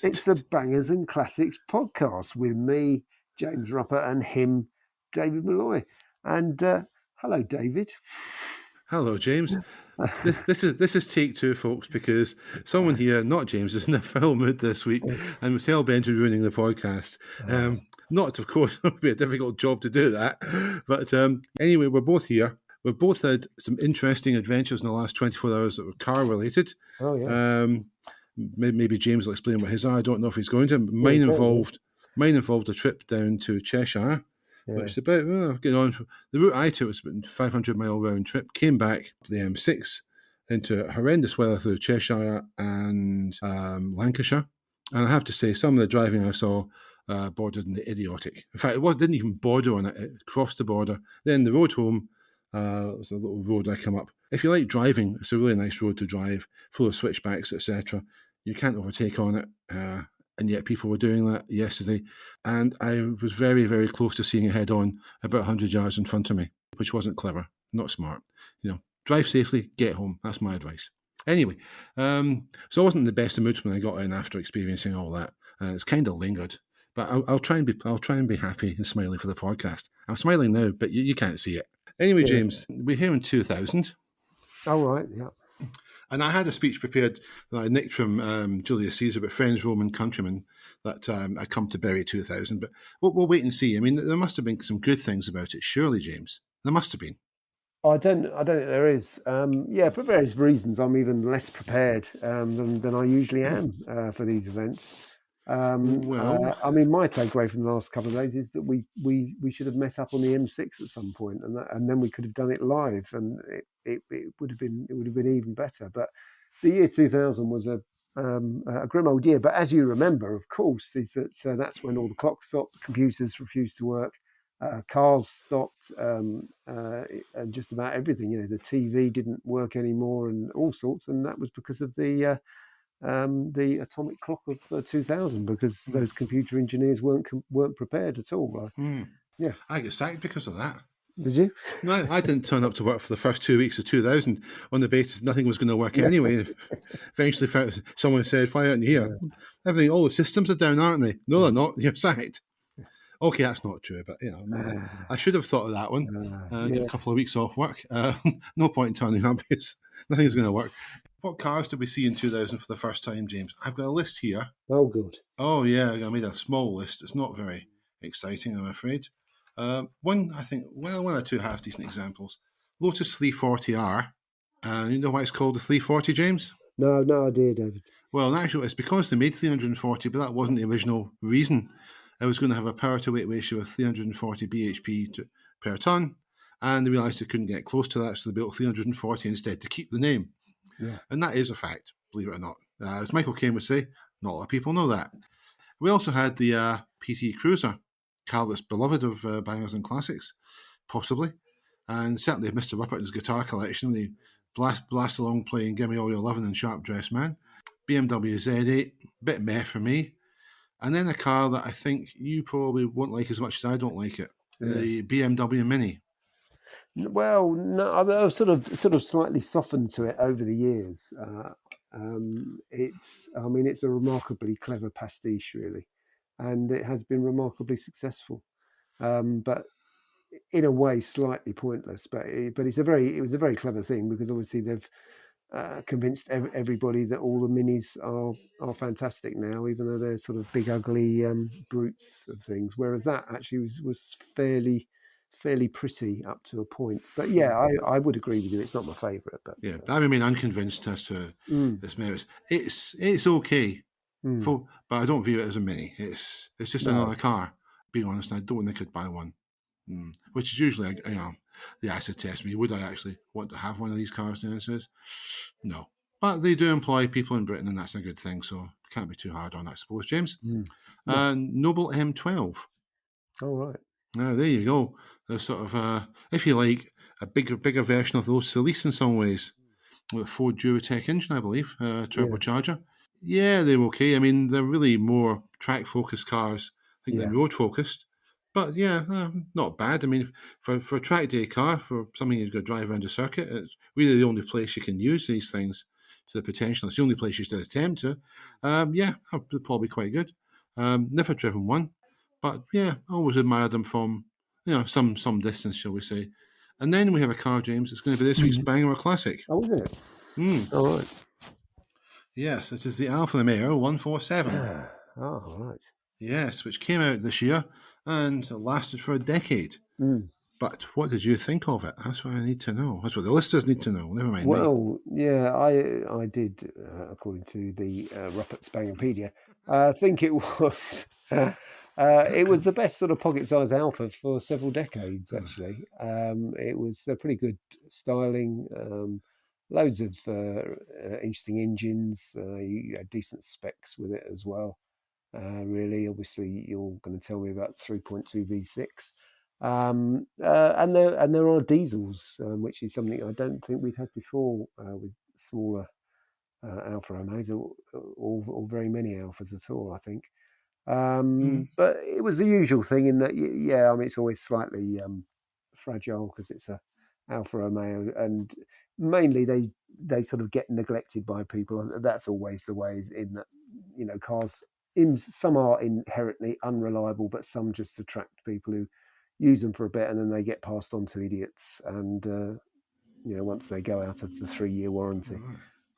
It's the Bangers and Classics podcast with me, James Rupper, and him, David Malloy. And hello, David. Hello, James. This is take two, folks, because someone here, not James, is in a foul mood this week and was hell bent on ruining the podcast. Not, of course, it would be a difficult job to do that. But anyway, we're both here. We've both had some interesting adventures in the last 24 hours that were car related. Oh, yeah. Maybe James will explain what his are. I don't know if he's going to. Mine involved a trip down to Cheshire. Yeah. Which is about getting on. The route I took was about a 500-mile round trip. Came back to the M6 into horrendous weather through Cheshire and Lancashire. And I have to say, some of the driving I saw bordered on the idiotic. In fact, didn't even border on it. It crossed the border. Then the road home was a little road I come up. If you like driving, it's a really nice road to drive, full of switchbacks, etc. You can't overtake on it. And yet people were doing that yesterday. And I was very, very close to seeing it head on about 100 yards in front of me, which wasn't clever, not smart. Drive safely, get home. That's my advice. Anyway, so I wasn't in the best of moods when I got in after experiencing all that. It's kind of lingered. But I'll try and be happy and smiley for the podcast. I'm smiling now, but you can't see it. Anyway, James, we're here in 2000. Oh, right, yeah. And I had a speech prepared that I nicked from Julius Caesar about friends, Roman countrymen that I come to bury 2000. But we'll wait and see. I mean, there must have been some good things about it, surely, James. There must have been. I don't think there is. For various reasons, I'm even less prepared than I usually am for these events. I mean, my takeaway from the last couple of days is that we should have met up on the M6 at some point, and then we could have done it live, and it would have been even better. But the year 2000 was a grim old year. But as you remember, of course, is that that's when all the clocks stopped, computers refused to work, cars stopped, and just about everything. The TV didn't work anymore, and all sorts. And that was because of the atomic clock of 2000, because those computer engineers weren't prepared at all. Yeah, I got sacked because of that. Did you? No, I didn't turn up to work for the first 2 weeks of 2000 on the basis nothing was going to work anyway. Eventually, someone said, "Why aren't you here? Everything, all the systems are down, aren't they?" No, they're not. You're sacked. Okay, that's not true, but I should have thought of that one. Get a couple of weeks off work. No point in turning up because nothing's going to work. What cars did we see in 2000 for the first time, James? I've got a list here. Oh, good. Oh, yeah, I made a small list. It's not very exciting, I'm afraid. One or two half-decent examples. Lotus 340R. You know why it's called the 340, James? No idea, David. Well, actually, it's because they made 340, but that wasn't the original reason. It was going to have a power-to-weight ratio of 340 bhp per tonne, and they realised they couldn't get close to that, so they built 340 instead to keep the name. Yeah. And that is a fact, believe it or not. As Michael Caine would say, not a lot of people know that. We also had the PT Cruiser, car that's beloved of Bangers and Classics, possibly. And certainly Mr. Rupert and his guitar collection, they blast along playing Gimme All Your Lovin' and Sharp Dressed Man. BMW Z8, bit meh for me. And then a car that I think you probably won't like as much as I don't like it, the BMW Mini. Well, no, I've sort of slightly softened to it over the years. It's a remarkably clever pastiche, really, and it has been remarkably successful. But in a way, slightly pointless. But it was a very clever thing, because obviously they've convinced everybody that all the Minis are fantastic now, even though they're sort of big, ugly brutes of things. Whereas that actually was fairly pretty up to a point. But yeah, I would agree with you. It's not my favourite, but I remain unconvinced as to its merits. It's okay, but I don't view it as a Mini. It's just another car. Being honest, I don't think I'd buy one. Which is usually, the acid test me. Would I actually want to have one of these cars? The answer is no. But they do employ people in Britain, and that's a good thing. So can't be too hard on, I suppose, James. Noble M12. Oh, right. Now, there you go. There's sort of, if you like, a bigger version of those Solis in some ways. With a Ford Duratec engine, I believe, turbocharger. Yeah, they're okay. I mean, they're really more track-focused cars, I think, than road-focused. But yeah, not bad. I mean, for a track day car, for something you're going to drive around a circuit, it's really the only place you can use these things. the potential. It's the only place you should attempt to. Yeah, probably quite good. Never driven one, but yeah, always admired them from some distance, shall we say. And then we have a car, James. It's going to be this week's Bangor Classic. Oh, is it? All right. Yes, it is the Alfa Romeo 147. Oh, right. Yes, which came out this year and lasted for a decade. But what did you think of it? That's what I need to know. That's what the listeners need to know. Never mind me. Well, yeah, I did, according to the Ruppert's Bangorpedia, I think it was it was the best sort of pocket-sized Alfa for several decades, actually. It was a pretty good styling, loads of interesting engines. You had decent specs with it as well. Really, obviously, you're going to tell me about 3.2 V6. And there are diesels, which is something I don't think we'd had before with smaller Alfa Romeos or very many Alfas at all, I think. But it was the usual thing in that, yeah, I mean, it's always slightly fragile because it's a Alfa Romeo, and mainly they sort of get neglected by people, and that's always the way. In that, cars, some are inherently unreliable, but some just attract people who use them for a bit and then they get passed on to idiots, and once they go out of the 3-year warranty.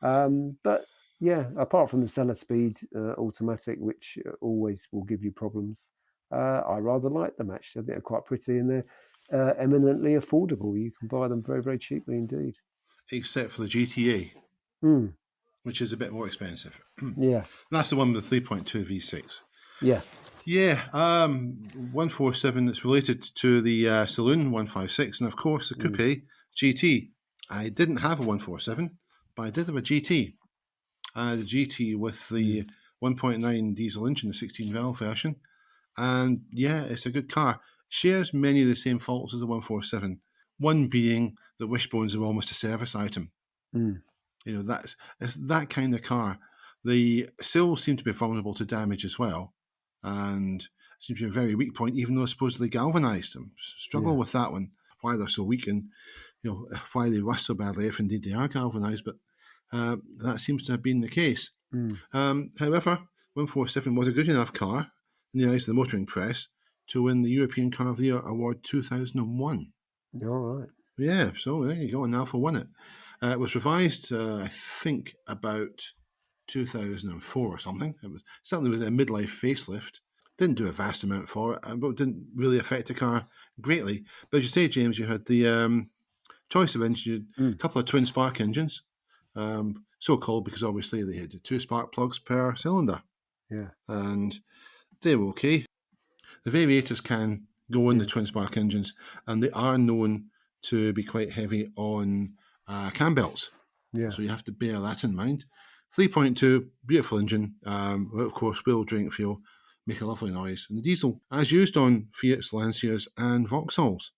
But yeah, apart from the Seller Speed automatic, which always will give you problems, I rather like them, actually. I think they're quite pretty, and they're eminently affordable. You can buy them very, very cheaply indeed. Except for the GTA, which is a bit more expensive. Yeah. That's the one with the 3.2 V6. Yeah. Yeah, 147 is related to the Saloon 156, and of course the Coupe GT. I didn't have a 147, but I did have a GT. I had a GT with the 1.9 diesel engine, the 16-valve version, and yeah, it's a good car. Shares many of the same faults as the 147. One being the wishbones are almost a service item. It's that kind of car. The sills seem to be vulnerable to damage as well, and seems to be a very weak point, even though supposedly galvanised them. Struggle with that one, why they're so weak and why they rust so badly, if indeed they are galvanised, but that seems to have been the case. However, 147 was a good enough car in the eyes of the motoring press to win the European Car of the Year Award 2001. All right. Yeah, so there you go, and Alfa won it. It was revised, I think, about 2004 or something. It was certainly a midlife facelift. Didn't do a vast amount for it, but didn't really affect the car greatly. But as you say, James, you had the choice of engine, a couple of twin spark engines, so called because obviously they had 2 spark plugs per cylinder. Yeah, and they were okay. The variators can go in the twin spark engines, and they are known to be quite heavy on cam belts. Yeah. So you have to bear that in mind. 3.2, beautiful engine. Of course, will drink fuel, make a lovely noise. And the diesel, as used on Fiats, Lancias, and Vauxhalls.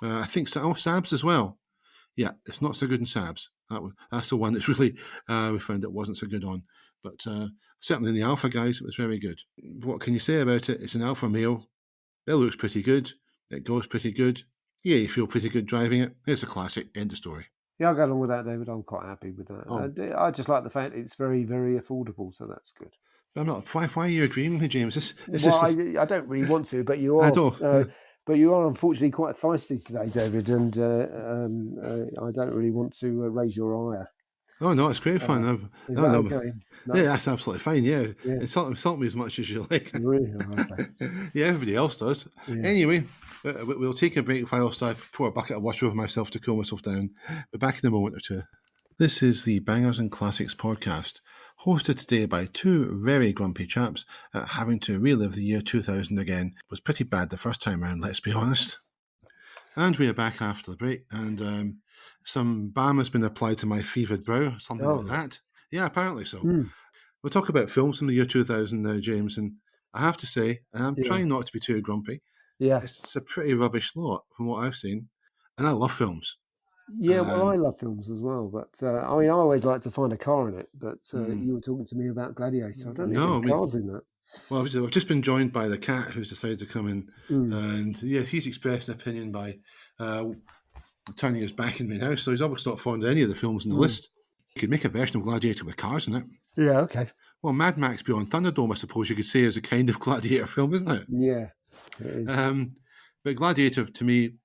I think Saabs as well. Yeah, it's not so good in Saabs. That's the one that's really we found it wasn't so good on. But certainly in the Alfa guys, it was very good. What can you say about it? It's an Alfa Romeo. It looks pretty good. It goes pretty good. Yeah, you feel pretty good driving it. It's a classic. End of story. Yeah, I'll go along with that, David. I'm quite happy with that. I just like the fact it's very, very affordable, so that's good. I'm not. Why are you agreeing with me, James? I don't really want to, but you are. I don't. But you are unfortunately quite feisty today, David, and I don't really want to raise your ire. Oh no, it's great fun. Okay? Yeah, that's absolutely fine. Yeah, insult me as much as you like. Really? Okay. Yeah, everybody else does. Yeah. Anyway, we'll take a break whilst I pour a bucket of water over myself to cool myself down. Be back in a moment or two. This is the Bangers and Classics podcast, hosted today by 2 very grumpy chaps having to relive the year 2000 again. It was pretty bad the first time around, let's be honest. And we are back after the break, and some balm has been applied to my fevered brow, something like that. Yeah, apparently so. We'll talk about films from the year 2000 now, James, and I have to say, and I'm trying not to be too grumpy, it's a pretty rubbish lot from what I've seen, and I love films. Yeah, well, I love films as well, but I mean, I always like to find a car in it, but you were talking to me about Gladiator. I don't think there's cars in that. Well, I've just been joined by the cat who's decided to come in, and yes, he's expressed an opinion by turning his back on me now, so he's obviously not fond of any of the films on the list. You could make a version of Gladiator with cars in it. Yeah, okay. Well, Mad Max Beyond Thunderdome, I suppose you could say, is a kind of Gladiator film, isn't it? Yeah, it is. But Gladiator, to me,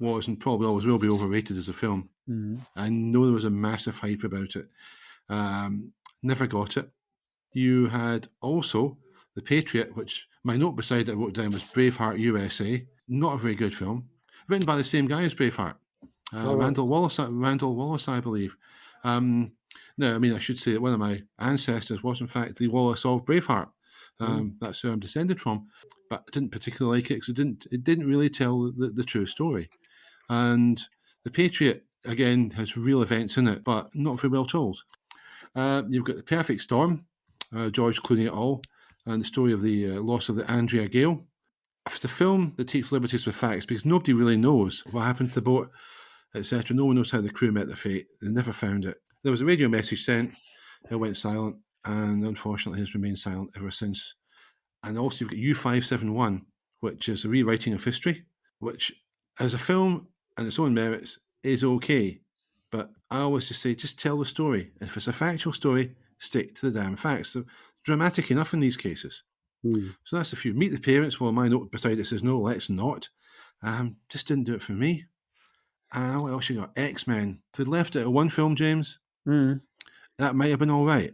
was, and probably always will be overrated as a film. I know there was a massive hype about it. Never got it. You had also The Patriot, which my note beside it I wrote down was Braveheart USA. Not a very good film. Written by the same guy as Braveheart. Randall Wallace, I believe. No, I mean, I should say that one of my ancestors was, in fact, the Wallace of Braveheart. That's who I'm descended from. But I didn't particularly like it because it didn't really tell the true story. And The Patriot, again, has real events in it, but not very well told. You've got The Perfect Storm, George Clooney et al., and the story of the loss of the Andrea Gale. It's a film that takes liberties with facts because nobody really knows what happened to the boat, etc. No one knows how the crew met their fate. They never found it. There was a radio message sent. It went silent, and unfortunately has remained silent ever since. And also you've got U-571, which is a rewriting of history, which as a film and its own merits is okay. But I always just say, just tell the story. If it's a factual story, stick to the damn facts. They're dramatic enough in these cases. So that's a few. Meet the Parents. Well, my note beside it says, no, let's not. Just didn't do it for me. What else you got? X-Men. If they'd left it at one film, James, that might have been all right.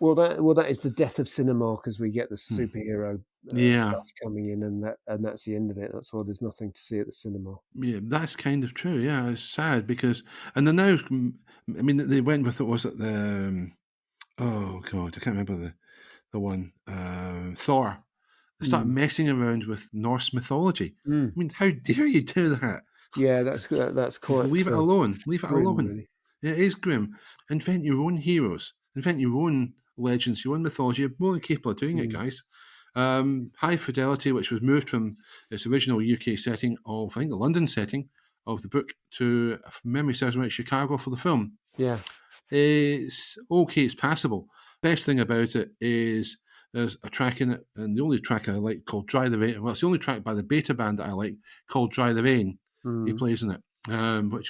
Well, that is the death of cinema because we get the superhero stuff coming in, and that's the end of it. That's why there's nothing to see at the cinema. Yeah, that's kind of true. Yeah, it's sad because, and then now, I mean, they went with it. Was it the? Oh God, I can't remember the one. Thor. They start messing around with Norse mythology. I mean, how dare you do that? Yeah, that's quite. Leave it alone. Leave it alone. Really. It is grim. Invent your own heroes. Invent your own legends, your own mythology. You're more than capable of doing it, guys. High Fidelity, which was moved from its original UK setting of, I think, the London setting of the book to, if memory serves me right, Chicago for the film. Yeah. It's okay, it's passable. Best thing about it is there's a track in it, and the only track I like called Dry the Rain. Well, it's the only track by the Beta Band that I like called Dry the Rain. He plays in it,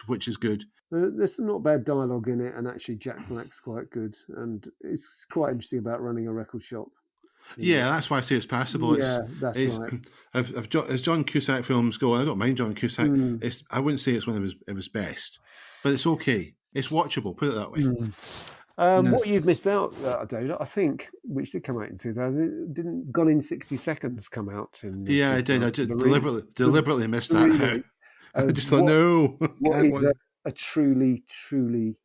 which is good. There's some not bad dialogue in it, and actually Jack Black's quite good, and it's quite interesting about running a record shop. Yeah, that's why I say it's passable. Yeah, that's right. As John Cusack films go, I don't mind John Cusack. I wouldn't say it's one of his best, but it's okay. It's watchable. Put it that way. What you've missed out, David, I think, which did come out in 2000, didn't Gone in 60 Seconds come out? Yeah, I did. I just deliberately missed that. I just thought, no. What is a truly, truly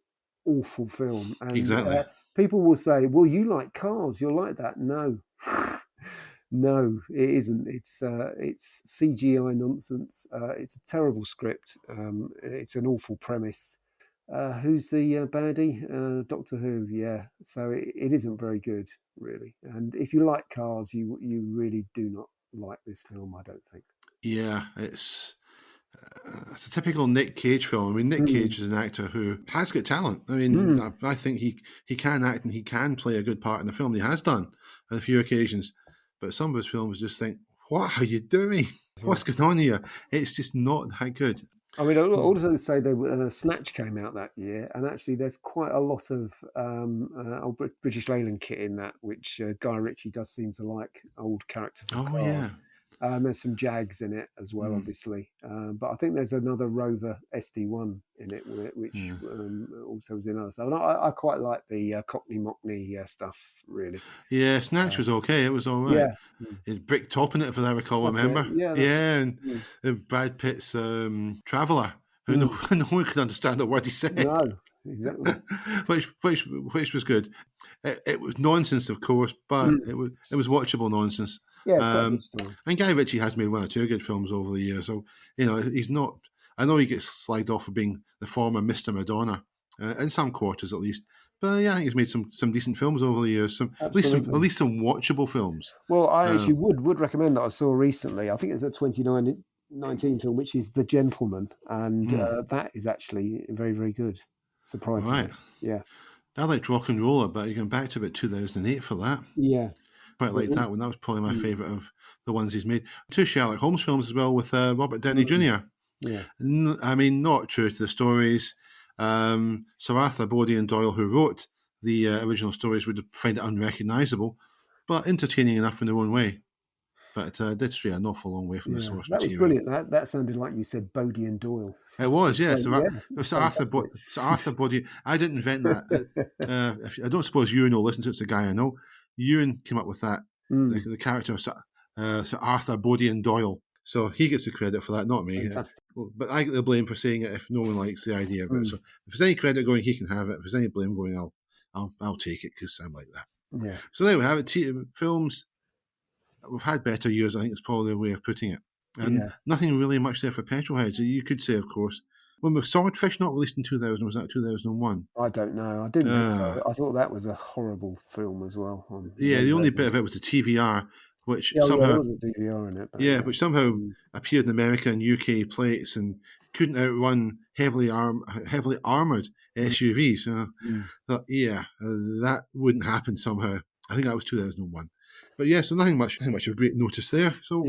awful film? And, exactly. People will say, well, you like cars. You're like that. No. No, it isn't. It's CGI nonsense. It's a terrible script. It's an awful premise. Who's the baddie? Doctor Who, yeah. So it isn't very good, really. And if you like cars, you really do not like this film, I don't think. Yeah, it's a typical Nick Cage film. I mean, Nick Cage is an actor who has got talent. I mean, I think he can act and he can play a good part in the film. He has done on a few occasions. But some of his films just think, what are you doing? What's going on here? It's just not that good. I mean, I'll also say Snatch came out that year, and actually there's quite a lot of old British Leyland kit in that, which Guy Ritchie does seem to like, old characters. Oh, yeah. There's some Jags in it as well, obviously. But I think there's another Rover SD1 in it, which also was in others. So I quite like the Cockney Mockney stuff, really. Yeah, Snatch was okay. It was all right. Yeah. It's brick top in it, if I recall, remember? And Brad Pitt's Traveller, who no one could understand the word he said. No, exactly. which was good. It was nonsense, of course, but it was watchable nonsense. Yeah, it's quite a good story. And Guy Ritchie has made one or two good films over the years, so he's not. I know he gets slagged off for being the former Mr. Madonna in some quarters, at least. But yeah, I think he's made some decent films over the years. At least some watchable films. Well, I actually would recommend that I saw recently. I think it's a 2019 film, which is The Gentleman, and that is actually very, very good. Surprisingly, right? Yeah. I liked Rock and Roller, but you're going back to about 2008 for that. Yeah. Quite like that one. That was probably my favourite of the ones he's made. Two Sherlock Holmes films as well with Robert Downey Jr. Yeah. I mean, not true to the stories. Sir Arthur Conan Doyle, who wrote the original stories, would find it unrecognisable, but entertaining enough in their own way. But it did stray an awful long way from the source that was material. brilliant. That sounded like you said Bodie and Doyle. It was, yeah. It's Sir Arthur, fantastic. Sir Arthur Bodie. I didn't invent that. I don't suppose Ewan will listen to it. It's a guy I know. Ewan came up with that. The character of Sir Arthur Conan Doyle. So he gets the credit for that, not me. But I get the blame for saying it if no one likes the idea of it. So if there's any credit going, he can have it. If there's any blame going, I'll take it because I'm like that. Yeah. So there we have it. Films. We've had better years, I think it's probably the way of putting it. And nothing really much there for petrolheads. You could say, of course, when was Swordfish not released in 2000? Was that 2001? I don't know. I didn't think so. I thought that was a horrible film as well. The only bit of it was the TVR, which somehow there was a TVR in it. which somehow appeared in America and UK plates and couldn't outrun heavily armored SUVs. That wouldn't happen somehow. I think that was 2001. But so nothing much of great notice there. So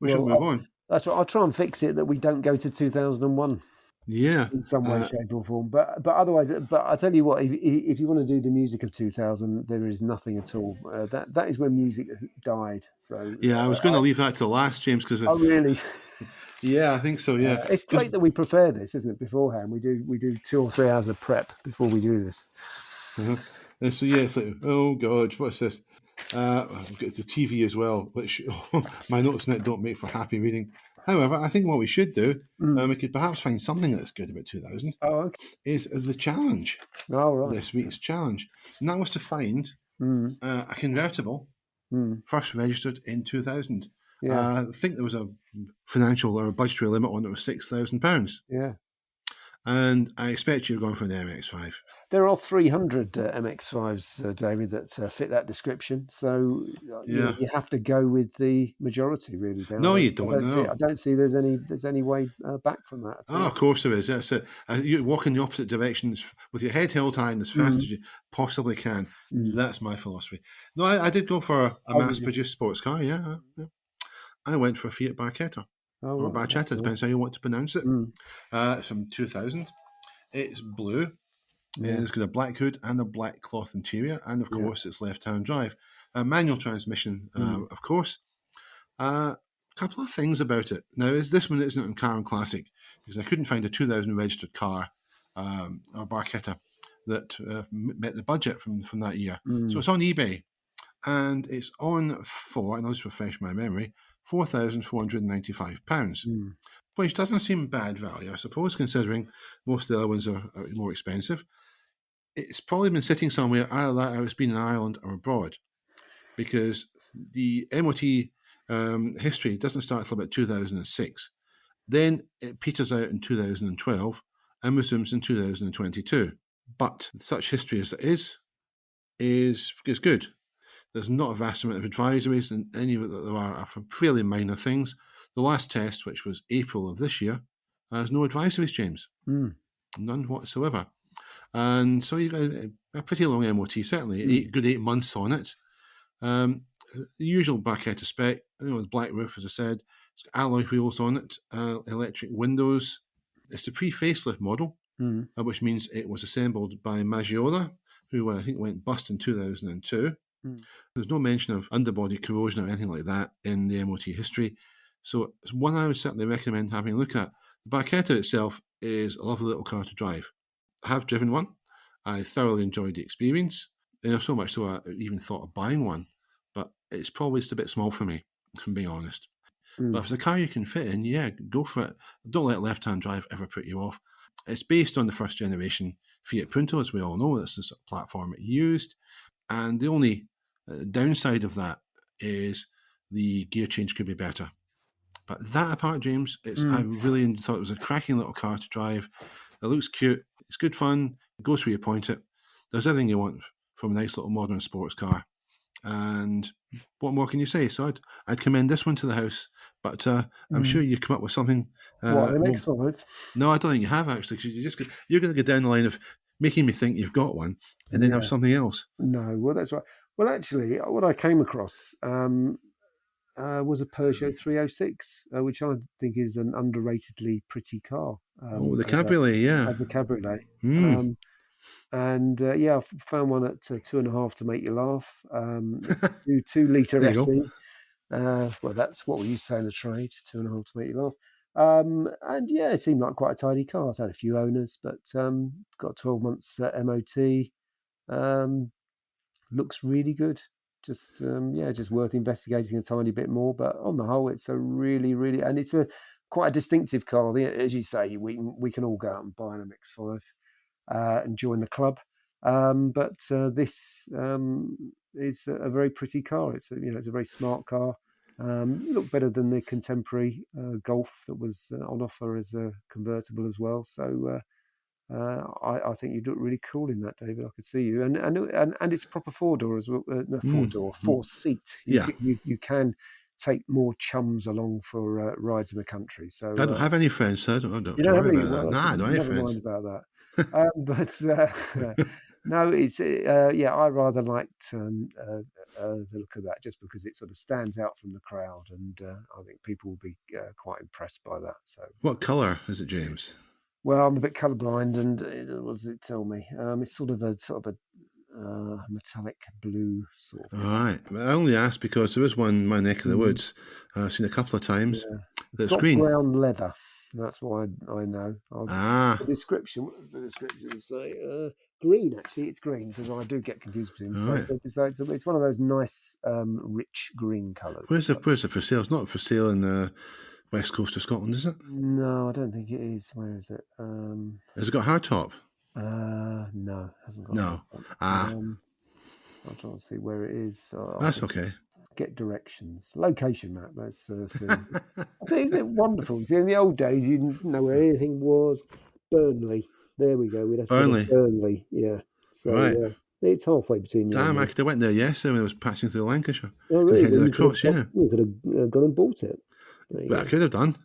we should move on. That's right. I'll try and fix it that we don't go to 2001. Yeah, in some way, shape, or form. But otherwise, I tell you what, if you want to do the music of 2000, there is nothing at all. That is when music died. So I was going to leave that to last, James, because really? Yeah, I think so. Yeah, it's great that we prepare this, isn't it? Beforehand, we do 2 or 3 hours of prep before we do this. And so it's like, oh God, what's this? I've got the TV as well, which my notes in it don't make for happy reading. However, I think what we should do, we could perhaps find something that's good about 2000, is the challenge. Oh, right. This week's challenge. And that was to find a convertible first registered in 2000. I think there was a financial or a budgetary limit on it was £6,000. Yeah. And I expect you're going for an MX-5. There are 300 MX-5s, David, that fit that description. So you have to go with the majority, really. No, you don't. I don't see there's any way back from that. Of course there is. That's it. You walk in the opposite directions with your head held high and as fast as you possibly can. That's my philosophy. No, I did go for a mass-produced sports car. Yeah. I went for a Fiat Barchetta. Or Barchetta, depends how you want to pronounce it. It's from 2000. It's blue. It's got a black hood and a black cloth interior, and of course it's left-hand drive. A manual transmission, of course. A couple of things about it. Now, this one isn't in Car and Classic, because I couldn't find a 2000 registered car or Barchetta that met the budget from that year. So it's on eBay, and it's on for, and I'll just refresh my memory, £4,495, which doesn't seem bad value, I suppose, considering most of the other ones are more expensive. It's probably been sitting somewhere, either that or it's been in Ireland or abroad, because the MOT history doesn't start until about 2006. Then it peters out in 2012 and resumes in 2022. But such history as it is good. There's not a vast amount of advisories, and any that there are fairly minor things. The last test, which was April of this year, has no advisories, James. None whatsoever. And so you got a pretty long MOT, certainly, good 8 months on it. The usual Barchetta spec, the black roof, as I said. It's got alloy wheels on it, electric windows. It's a pre-facelift model, which means it was assembled by Maggiora, who I think went bust in 2002. There's no mention of underbody corrosion or anything like that in the MOT history. So it's one I would certainly recommend having a look at. The Barchetta itself is a lovely little car to drive. I have driven one. I thoroughly enjoyed the experience. So much so I even thought of buying one. But it's probably just a bit small for me, if I'm being honest. But if it's a car you can fit in, go for it. Don't let left-hand drive ever put you off. It's based on the first generation Fiat Punto, as we all know. This is a platform it used. And the only downside of that is the gear change could be better. But that apart, James, I really thought it was a cracking little car to drive. It looks cute. It's good fun. It goes where you point it. There's everything you want from a nice little modern sports car. And what more can you say? So I'd commend this one to the house. But I'm sure you come up with something. The next one? No, I don't think you have, actually. Because you're going to go down the line of making me think you've got one and then have something else. No, well, that's right. Well, actually, what I came across was a Peugeot 306, which I think is an underratedly pretty car. The cabriolet, yeah. as a cabriolet. Mm. I found one at 2.5 to make you laugh. It's a 2 litre There you go. SE. Well, that's what we used to say in the trade, 2.5 to make you laugh. And yeah, it seemed like quite a tidy car. It's had a few owners, but got 12 months MOT. Looks really good. Just worth investigating a tiny bit more. But on the whole, it's a really, really, and it's a quite a distinctive car. As you say, we can all go out and buy an MX-5 and join the club. But this is a very pretty car. It's a very smart car. Look better than the contemporary Golf that was on offer as a convertible as well. So I think you'd look really cool in that, David. I could see you, and it's a proper 4-door as well. No, 4-door, 4-seat. Yeah. You can take more chums along for rides in the country. So I don't have any friends, so I don't you don't have worry any. about that. Well, Nah, I don't have any never friends. mind about that. No, it's I rather liked the look of that just because it sort of stands out from the crowd, and I think people will be quite impressed by that. So, What colour is it, James? well, I'm a bit colourblind, and what does it tell me? It's sort of a metallic blue sort of. All right. I only asked because there is one in my neck of the woods I've seen a couple of times. Yeah. That's Got green. brown leather. That's why I know. Ah. The description. What does the description say? Green. Actually, it's green because I do get confused between them. Right. So it's one of those nice, rich green colours. Where's it for sale? It's not for sale in the west coast of Scotland, is it? No, I don't think it is. Where is it? Has it got hard top? No, hasn't got. No. I'm trying to see where it is. That's okay. Get directions, location map. Let's see. I say, isn't it wonderful? See, in the old days, you didn't know where anything was. Burnley. There we go. We'd have to Burnley. go to Burnley. Yeah. So Right. it's halfway between you. Damn, I could have went there yesterday when I was passing through Lancashire. Oh, really? Headed across, yeah. You could have gone and bought it. Well, I could have done.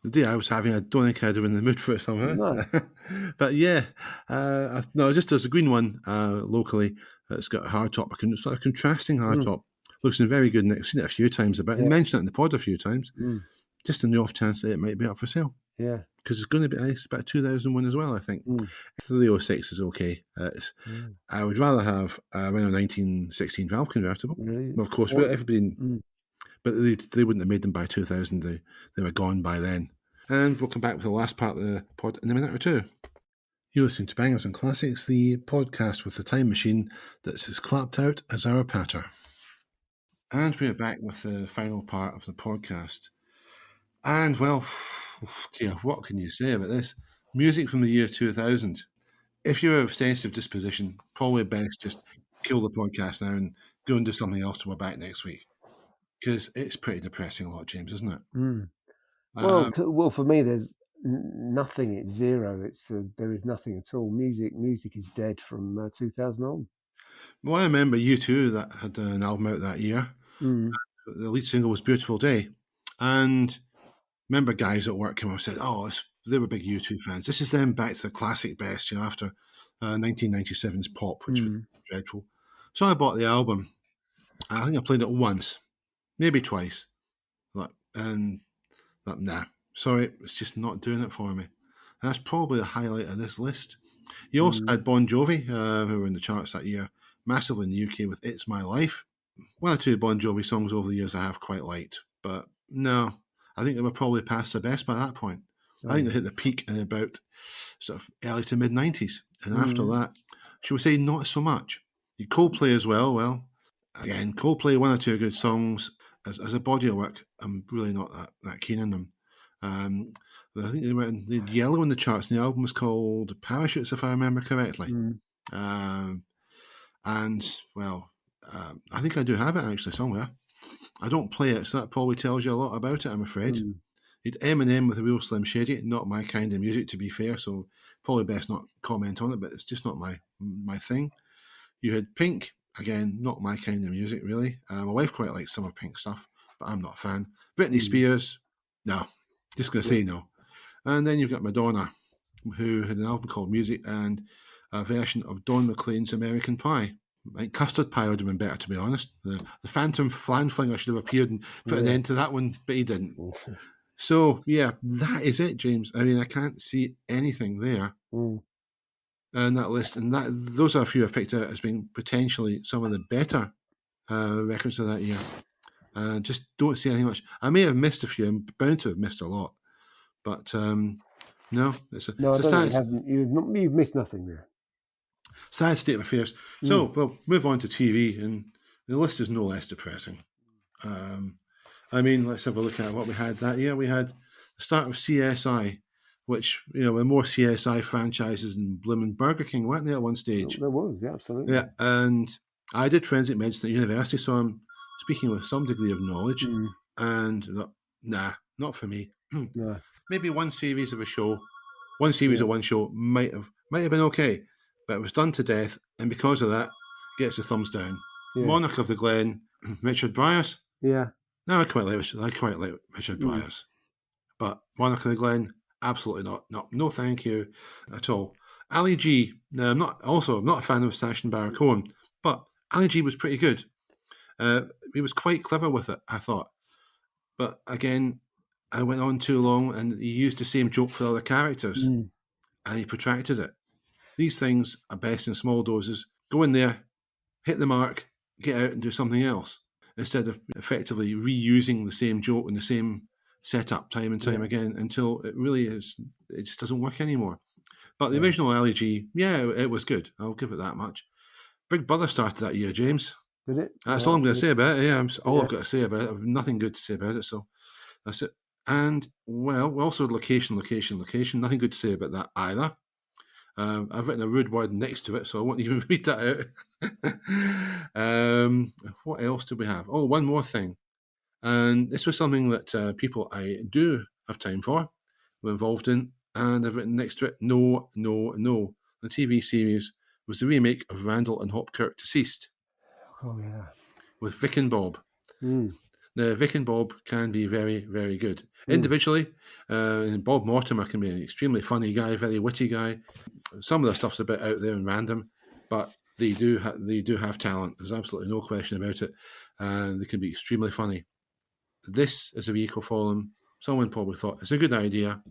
The day I was having, I don't think I'd have been in the mood for it somehow. No. But yeah, no, just there's a green one locally. It's got a hard top, it's like a contrasting hard top. Looks in very good nick. I've seen it a few times about. I mentioned it in the pod a few times. Just in the off chance that it might be up for sale. Yeah. Because it's going to be nice. About 2001 as well, I think. The 06 is okay. I would rather have a Renault 1916 valve convertible. Really? Well, of course, everybody. But they wouldn't have made them by 2000. They were gone by then. And we'll come back with the last part of the pod in a minute or two. You're listening to Bangers and Classics, the podcast with the time machine that's as clapped out as our patter. And we're back with the final part of the podcast. And, well, dear, what can you say about this? Music from the year 2000. If you're of sensitive disposition, probably best just kill the podcast now and go and do something else till we're back next week. Because it's pretty depressing a lot, James, isn't it? Well, for me, there's nothing. It's zero. There is nothing at all. Music is dead from 2000 on. Well, I remember U2 that had an album out that year. The lead single was "Beautiful Day," and remember guys at work came up and said, "Oh, they were big U2 fans. This is them back to the classic best, after 1997's Pop, which was dreadful." So I bought the album. I think I played it once, maybe twice, nah, sorry, it's just not doing it for me. And that's probably the highlight of this list. You also had Bon Jovi, who were in the charts that year, massively in the UK with "It's My Life." One or two Bon Jovi songs over the years I have quite liked, but no, I think they were probably past their best by that point. I think they hit the peak in about sort of early to mid-90s, and after that, should we say, not so much. You Coldplay as well. Well, again, Coldplay, one or two good songs. As a body of work, I'm really not that keen on them. I think they did yellow in the charts, and the album was called Parachutes, if I remember correctly. I think I do have it actually somewhere. I don't play it, so that probably tells you a lot about it, I'm afraid. You had Eminem with Real Slim Shady, not my kind of music, to be fair, so probably best not comment on it, but it's just not my thing. You had Pink, again, not my kind of music, really. My wife quite likes some of Pink stuff, but I'm not a fan. Britney Spears, no. Just going to say no. And then you've got Madonna, who had an album called Music and a version of Don McLean's American Pie. I think Custard Pie would have been better, to be honest. The Phantom Flan Flinger should have appeared and put an end to that one, but he didn't. So, yeah, that is it, James. I mean, I can't see anything there in that list. And those are a few I've picked out as being potentially some of the better records of that year. Just don't see anything much. I may have missed a few. I'm bound to have missed a lot. But no, it's a sad, you've missed nothing there. sad state of affairs. So we'll move on to TV, and the list is no less depressing. I mean, let's have a look at what we had that year. We had the start of CSI, which, with more CSI franchises than Bloomin' Burger King, weren't they, at one stage? There was, yeah, absolutely. Yeah, and I did forensic medicine at university, so I'm speaking with some degree of knowledge. And nah, not for me. No. Maybe one series of a show, one series of one show might have been okay, but it was done to death, and because of that, gets a thumbs down. Yeah. Monarch of the Glen, Richard Briers. Yeah. No, I quite like Richard Briers, but Monarch of the Glen, absolutely not. No, thank you at all. Ali G. Now, I'm not a fan of Sacha Baron Cohen, but Ali G was pretty good. He was quite clever with it, I thought. But again, I went on too long, and he used the same joke for other characters, and he protracted it. These things are best in small doses. Go in there, hit the mark, get out and do something else, instead of effectively reusing the same joke and the same setup time and time again until it just doesn't work anymore. But the original Ali G, it was good. I'll give it that much. Big Brother started that year, James. Did it? That's all I'm going to say about it. Yeah, I've got to say about it. I've nothing good to say about it, so that's it. And, well, we also had location. Nothing good to say about that either. I've written a rude word next to it, so I won't even read that out. What else do we have? Oh, one more thing. And this was something that people I do have time for were involved in, and I've written next to it, no. The TV series was the remake of Randall and Hopkirk Deceased. Oh, yeah. With Vic and Bob. Now, Vic and Bob can be very, very good. Individually, and Bob Mortimer can be an extremely funny guy, very witty guy. Some of the stuff's a bit out there and random, but they do have talent. There's absolutely no question about it. And they can be extremely funny. This is a vehicle for them. Someone probably thought it's a good idea.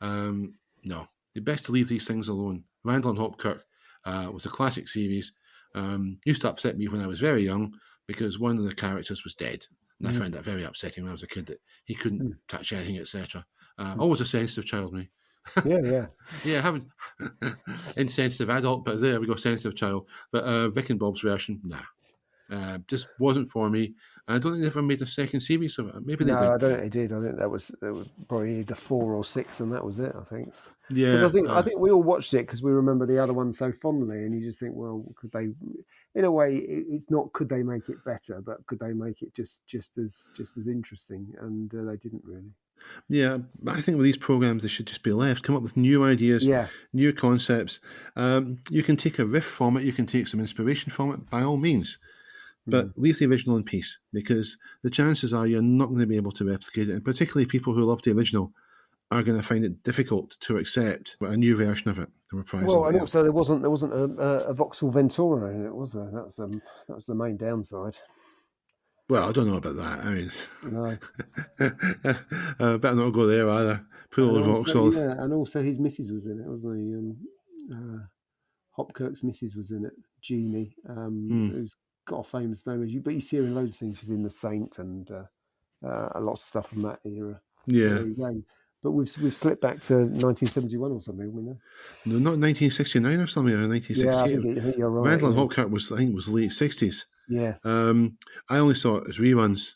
No, you best to leave these things alone. Randall and Hopkirk was a classic series. Used to upset me when I was very young because one of the characters was dead. And I found that very upsetting when I was a kid, that he couldn't touch anything, etc. Always a sensitive child, me. Yeah. Yeah, haven't insensitive adult, but there we go, sensitive child. But Vic and Bob's version, nah. Just wasn't for me. I don't think they ever made a second series of it. Maybe they did. No, I don't think they did. I think that was probably either 4 or 6, and that was it, I think. Yeah. I think we all watched it because we remember the other one so fondly, and you just think, well, could they? In a way, it's not could they make it better, but could they make it just as interesting? And they didn't really. Yeah, I think with these programs, they should just be left. Come up with new ideas, new concepts. You can take a riff from it. You can take some inspiration from it, by all means. But leave the original in peace, because the chances are you're not going to be able to replicate it. And particularly people who love the original are going to find it difficult to accept a new version of it. Well, and also there wasn't a Vauxhall Ventura in it, was there? That was the main downside. Well, I don't know about that. I mean, no. Better not go there either. Poor old Vauxhall. Yeah, and also his missus was in it, wasn't he? Hopkirk's missus was in it, Jeannie, who's got a famous name. But you see her in loads of things. She's in The Saint and a lot of stuff from that era. Yeah. But we've slipped back to 1971 or something, haven't we? No, not 1969 or something, or 1968. Yeah, I think you're right. Randall and Hopkirk was late 60s. Yeah. I only saw it as reruns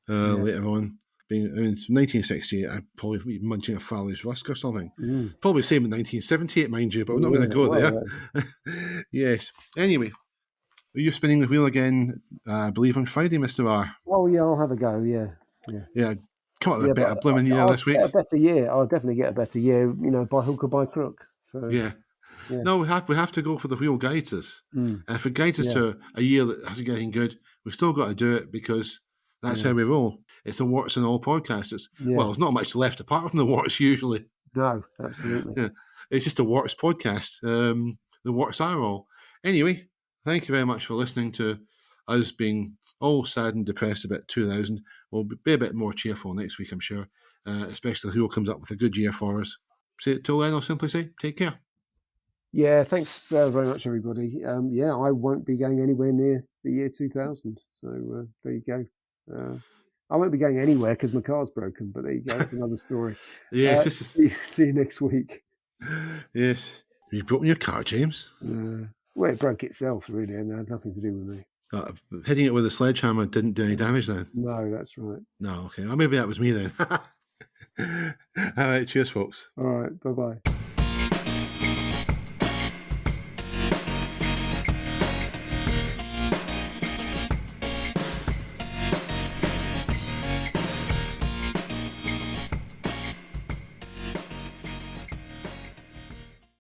later on. It's 1968. I'd probably be munching a Farley's Rusk or something. Probably same in 1978, mind you, but we're not going to go there. Yes. Anyway, are you spinning the wheel again, I believe, on Friday, Mr. R? Oh, yeah, I'll have a go, yeah. Come up with a better blooming year this week. A better year. I'll definitely get a better year, by hook or by crook. So yeah. No, we have to go for the wheel guides us. If it guides us to a year that hasn't got anything good, we've still got to do it, because that's how we roll. It's a warts and all podcast. Well, there's not much left apart from the warts usually. No, absolutely. Yeah. It's just a warts podcast. The warts are all. Anyway, thank you very much for listening to us being all sad and depressed about 2000. We'll be a bit more cheerful next week, I'm sure. especially who comes up with a good year for us. So till then, I'll simply say, take care. Yeah, thanks very much, everybody. Yeah, I won't be going anywhere near the year 2000. So there you go. I won't be going anywhere because my car's broken, but there you go. It's another story. Yes, this is. See you next week. Yes. Have you broken your car, James? Well, it broke itself, really, and it had nothing to do with me. Hitting it with a sledgehammer didn't do any damage then? No, that's right. No, okay. Well, maybe that was me then. All right, cheers, folks. All right, bye-bye.